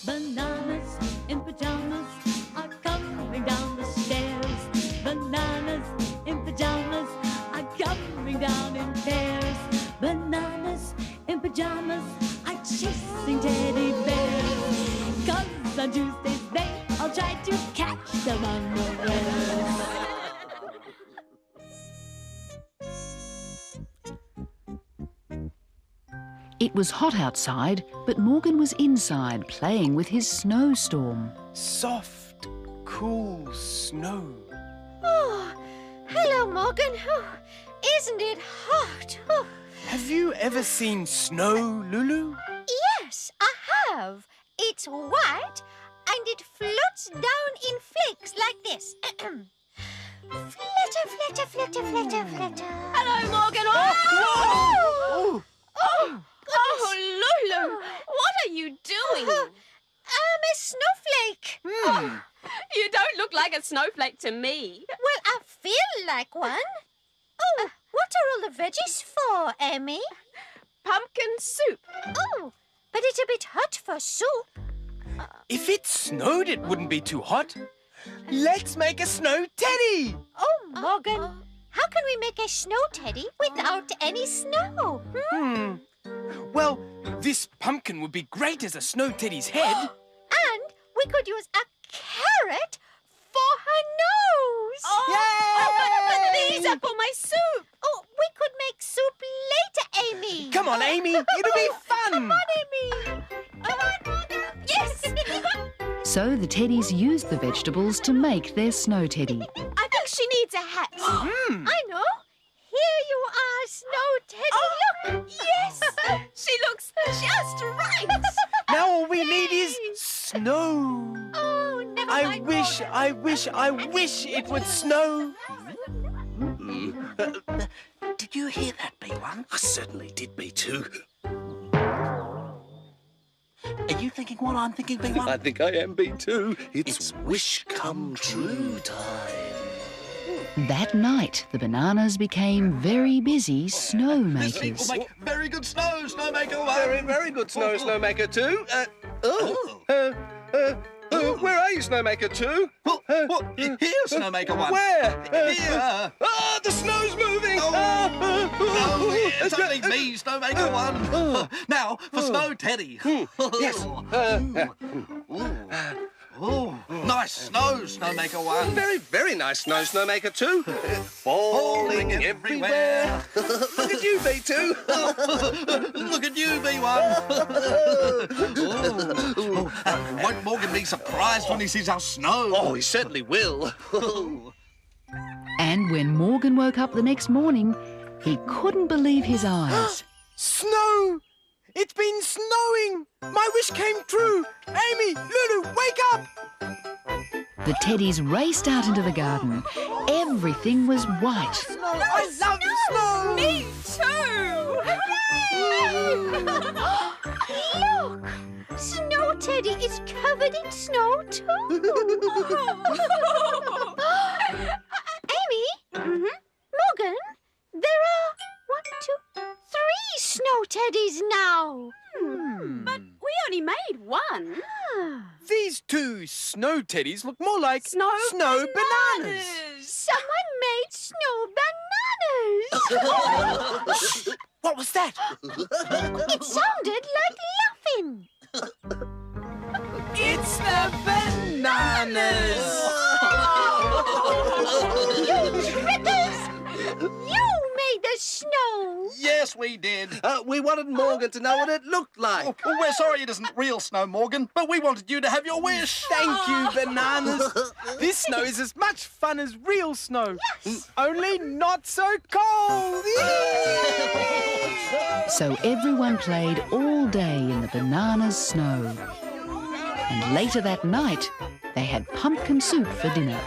Bananas in pajamas are coming down the stairs. Bananas in pajamas are coming down in pairs. Bananas in pajamas are chasing teddy bears. 'Cause on Tuesdays they all try to catch them unawares. It was hot outside, but Morgan was inside playing with his snowstorm. Soft, cool snow. Oh, hello, Morgan. Oh, isn't it hot? Oh. Have you ever seen snow, Lulu? Yes, I have. It's white and it floats down in flakes like this. Flitter, flitter, flitter, flitter, flitter. Hello, Morgan. Oh! Oh! Oh, Lulu, what are you doing? I'm a snowflake. Oh, you don't look like a snowflake to me. Well, I feel like one. Oh, what are all the veggies for, Amy? Pumpkin soup. Oh, but it's a bit hot for soup. If it snowed, it wouldn't be too hot. Let's make a snow teddy. Oh, Morgan, how can we make a snow teddy without any snow? Well, this pumpkin would be great as a snow teddy's head. And we could use a carrot for her nose. But these are for my soup. Oh, we could make soup later, Amy. Come on, Amy. It'll be fun. Come on, Amy. Come on, Morgan. Yes. So the teddies used the vegetables to make their snow teddy. I think she needs a hat. I know. Here you are, Snow Teddy. Look. Yes. She looks just right. Now all we need is snow. Oh, never I mind, wish it would snow. Did you hear that, B1? I certainly did, B2. Are you thinking what I'm thinking, B1? I think I am B2. It's wish come true time. That night, the bananas became very busy snowmakers. Very good snow, Snowmaker 1. Very good snow, Snowmaker 2. Where are you, Snowmaker 2? Here, Snowmaker 1. Where? Here. The snow's moving! It's only me, Snowmaker 1. Now, for Snow Teddy. Yes. Nice snow, Snowmaker 1. Very, very nice snow, Snowmaker 2. Falling everywhere. Look at you, B2. Look at you, B1. Won't Morgan be surprised when he sees our snow? Oh, he certainly will. And when Morgan woke up the next morning, he couldn't believe his eyes. Snow! It's been snowing! My wish came true! Amy, Lulu, wake up! The teddies raced out into the garden. Everything was white. I love snow! Me too. Look! Snow Teddy is covered in snow too. Amy? Morgan? There are 1, 2, 3 Snow Teddies now. But we only made one. These 2 snow teddies look more like Snow bananas. Someone made snow bananas. What was that? It sounded like laughing. It's the bananas! You trickers! You made the snow. Yes, we did. We wanted Morgan to know what it looked like. Well, we're sorry it isn't real snow, Morgan, but we wanted you to have your wish. Thank you, bananas. This snow is as much fun as real snow. Yes. Only not so cold. So everyone played all day in the bananas snow. And later that night, they had pumpkin soup for dinner.